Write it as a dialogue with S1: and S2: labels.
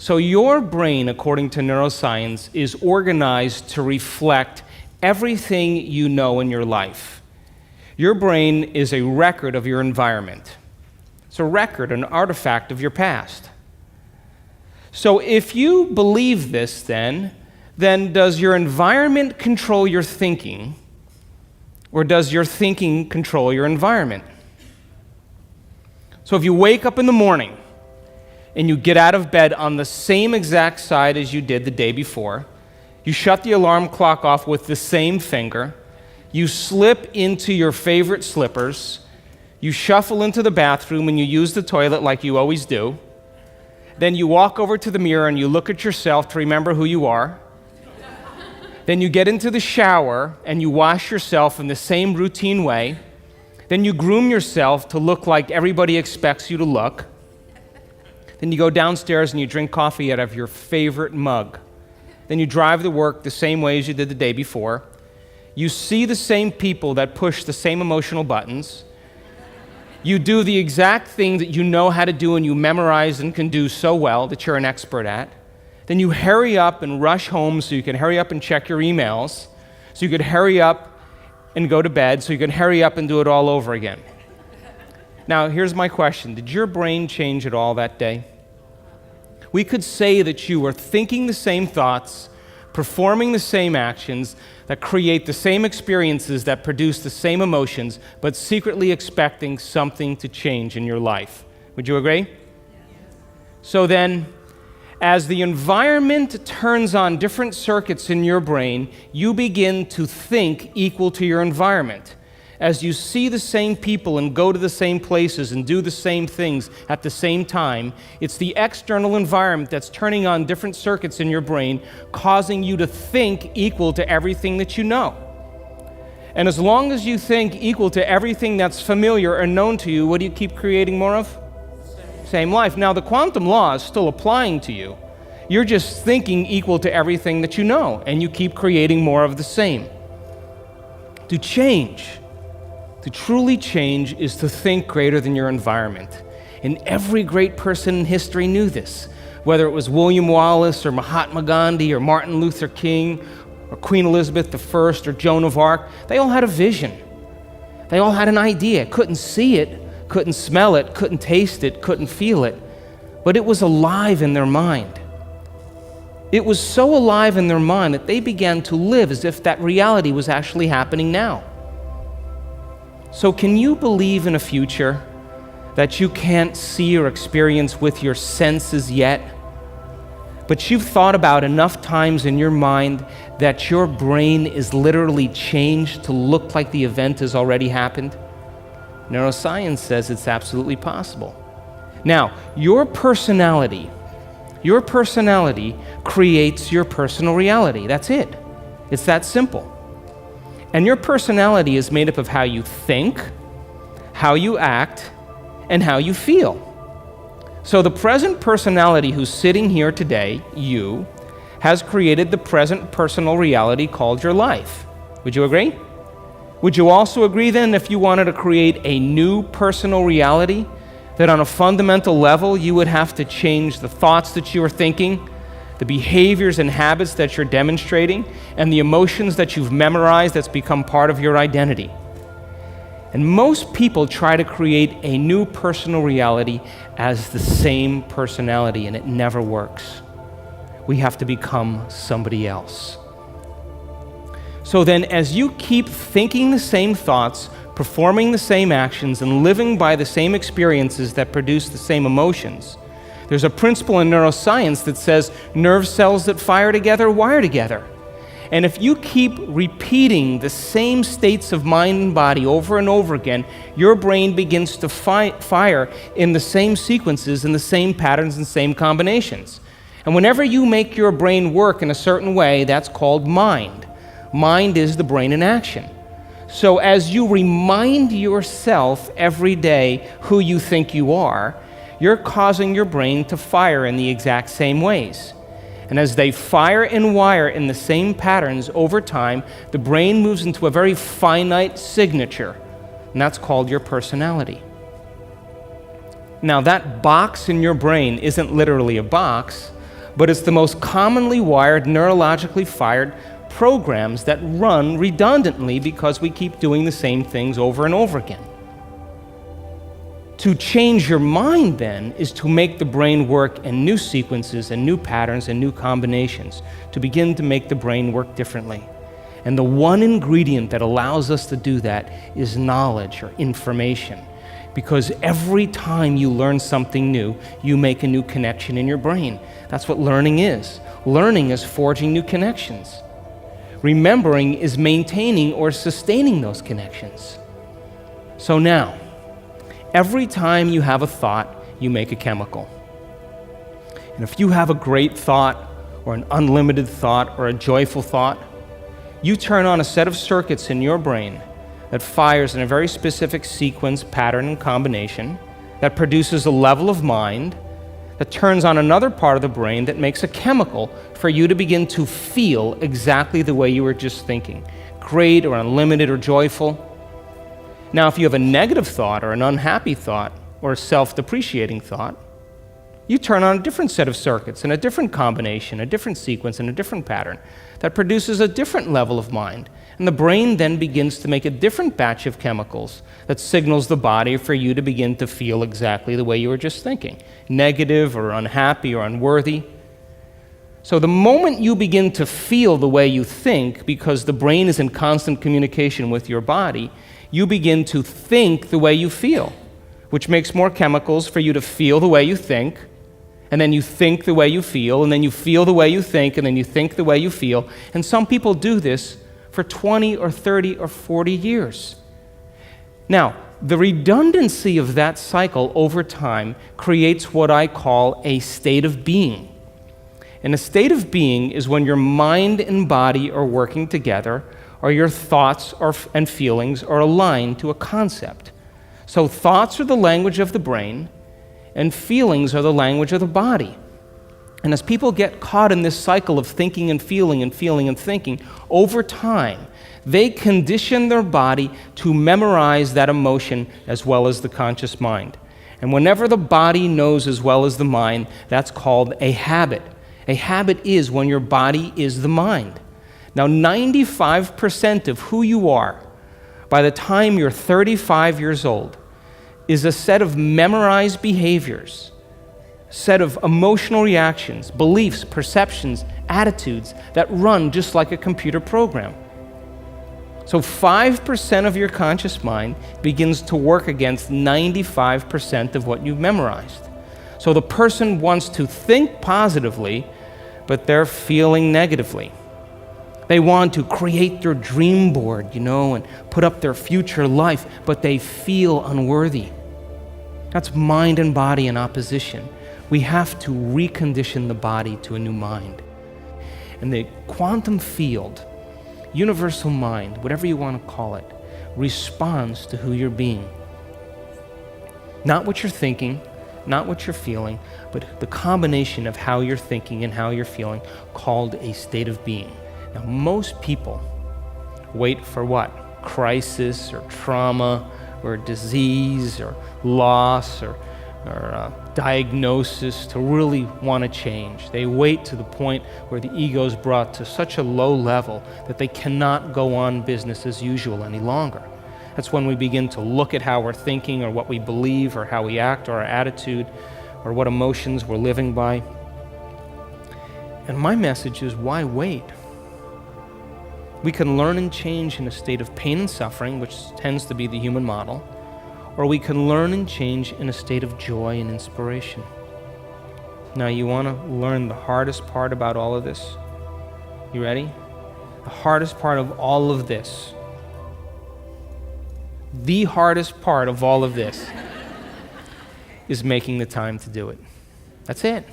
S1: So your brain, according to neuroscience, is organized to reflect everything you know in your life. Your brain is a record of your environment. It's a record, an artifact of your past. So if you believe this, then does your environment control your thinking, or does your thinking control your environment? So if you wake up in the morning and you get out of bed on the same exact side as you did the day before, you shut the alarm clock off with the same finger, you slip into your favorite slippers, you shuffle into the bathroom and you use the toilet like you always do, then you walk over to the mirror and you look at yourself to remember who you are, then you get into the shower and you wash yourself in the same routine way, then you groom yourself to look like everybody expects you to look, then you go downstairs and you drink coffee out of your favorite mug. Then you drive to work the same way as you did the day before. You see the same people that push the same emotional buttons. You do the exact thing that you know how to do and you memorize and can do so well that you're an expert at. Then you hurry up and rush home so you can hurry up and check your emails, so you could hurry up and go to bed, so you can hurry up and do it all over again. Now, here's my question. Did your brain change at all that day? We could say that you were thinking the same thoughts, performing the same actions, that create the same experiences, that produce the same emotions, but secretly expecting something to change in your life. Would you agree? So then, as the environment turns on different circuits in your brain, you begin to think equal to your environment. As you see the same people and go to the same places and do the same things at the same time, it's the external environment that's turning on different circuits in your brain, causing you to think equal to everything that you know. And as long as you think equal to everything that's familiar or known to you, what do you keep creating more of? Same life. Now, the quantum law is still applying to you. You're just thinking equal to everything that you know, and you keep creating more of the same. To truly change is to think greater than your environment. And every great person in history knew this. Whether it was William Wallace or Mahatma Gandhi or Martin Luther King or Queen Elizabeth I or Joan of Arc, they all had a vision. They all had an idea. Couldn't see it, couldn't smell it, couldn't taste it, couldn't feel it, but it was alive in their mind. It was so alive in their mind that they began to live as if that reality was actually happening now. So can you believe in a future that you can't see or experience with your senses yet, but you've thought about enough times in your mind that your brain is literally changed to look like the event has already happened? Neuroscience says it's absolutely possible. Now, your personality creates your personal reality. That's it. It's that simple. And your personality is made up of how you think, how you act, and how you feel. So the present personality who's sitting here today, you, has created the present personal reality called your life. Would you agree? Would you also agree then, if you wanted to create a new personal reality, that on a fundamental level you would have to change the thoughts that you are thinking, the behaviors and habits that you're demonstrating, and the emotions that you've memorized that's become part of your identity? And most people try to create a new personal reality as the same personality, and it never works. We have to become somebody else. So then, as you keep thinking the same thoughts, performing the same actions, and living by the same experiences that produce the same emotions, there's a principle in neuroscience that says nerve cells that fire together wire together. And if you keep repeating the same states of mind and body over and over again, your brain begins to fire in the same sequences, in the same patterns and same combinations. And whenever you make your brain work in a certain way, that's called mind. Mind is the brain in action. So as you remind yourself every day who you think you are, you're causing your brain to fire in the exact same ways. And as they fire and wire in the same patterns over time, the brain moves into a very finite signature, and that's called your personality. Now, that box in your brain isn't literally a box, but it's the most commonly wired, neurologically fired programs that run redundantly because we keep doing the same things over and over again. To change your mind, then, is to make the brain work in new sequences and new patterns and new combinations, to begin to make the brain work differently. And the one ingredient that allows us to do that is knowledge or information. Because every time you learn something new, you make a new connection in your brain. That's what learning is. Learning is forging new connections. Remembering is maintaining or sustaining those connections. So now, every time you have a thought, you make a chemical. And if you have a great thought, or an unlimited thought, or a joyful thought, you turn on a set of circuits in your brain that fires in a very specific sequence, pattern, and combination, that produces a level of mind, that turns on another part of the brain that makes a chemical for you to begin to feel exactly the way you were just thinking, great or unlimited or joyful. Now, if you have a negative thought or an unhappy thought or a self-depreciating thought, you turn on a different set of circuits and a different combination, a different sequence, and a different pattern that produces a different level of mind. And the brain then begins to make a different batch of chemicals that signals the body for you to begin to feel exactly the way you were just thinking, negative or unhappy or unworthy. So the moment you begin to feel the way you think, because the brain is in constant communication with your body, you begin to think the way you feel, which makes more chemicals for you to feel the way you think, and then you think the way you feel, and then you feel the way you think, and then you think the way you feel. And some people do this for 20 or 30 or 40 years. Now, the redundancy of that cycle over time creates what I call a state of being. And a state of being is when your mind and body are working together, or your thoughts and feelings are aligned to a concept. So thoughts are the language of the brain, and feelings are the language of the body. And as people get caught in this cycle of thinking and feeling and feeling and thinking, over time, they condition their body to memorize that emotion as well as the conscious mind. And whenever the body knows as well as the mind, that's called a habit. A habit is when your body is the mind. Now, 95% of who you are by the time you're 35 years old is a set of memorized behaviors, set of emotional reactions, beliefs, perceptions, attitudes that run just like a computer program. So 5% of your conscious mind begins to work against 95% of what you've memorized. So the person wants to think positively, but they're feeling negatively. They want to create their dream board, and put up their future life, but they feel unworthy. That's mind and body in opposition. We have to recondition the body to a new mind. And the quantum field, universal mind, whatever you want to call it, responds to who you're being. Not what you're thinking, not what you're feeling, but the combination of how you're thinking and how you're feeling, called a state of being. Now, most people wait for what? Crisis or trauma or disease or loss or diagnosis to really want to change. They wait to the point where the ego is brought to such a low level that they cannot go on business as usual any longer. That's when we begin to look at how we're thinking or what we believe or how we act or our attitude or what emotions we're living by. And my message is, why wait? We can learn and change in a state of pain and suffering, which tends to be the human model, or we can learn and change in a state of joy and inspiration. Now, you want to learn the hardest part about all of this? You ready? The hardest part of all of this, the hardest part of all of this is making the time to do it. That's it.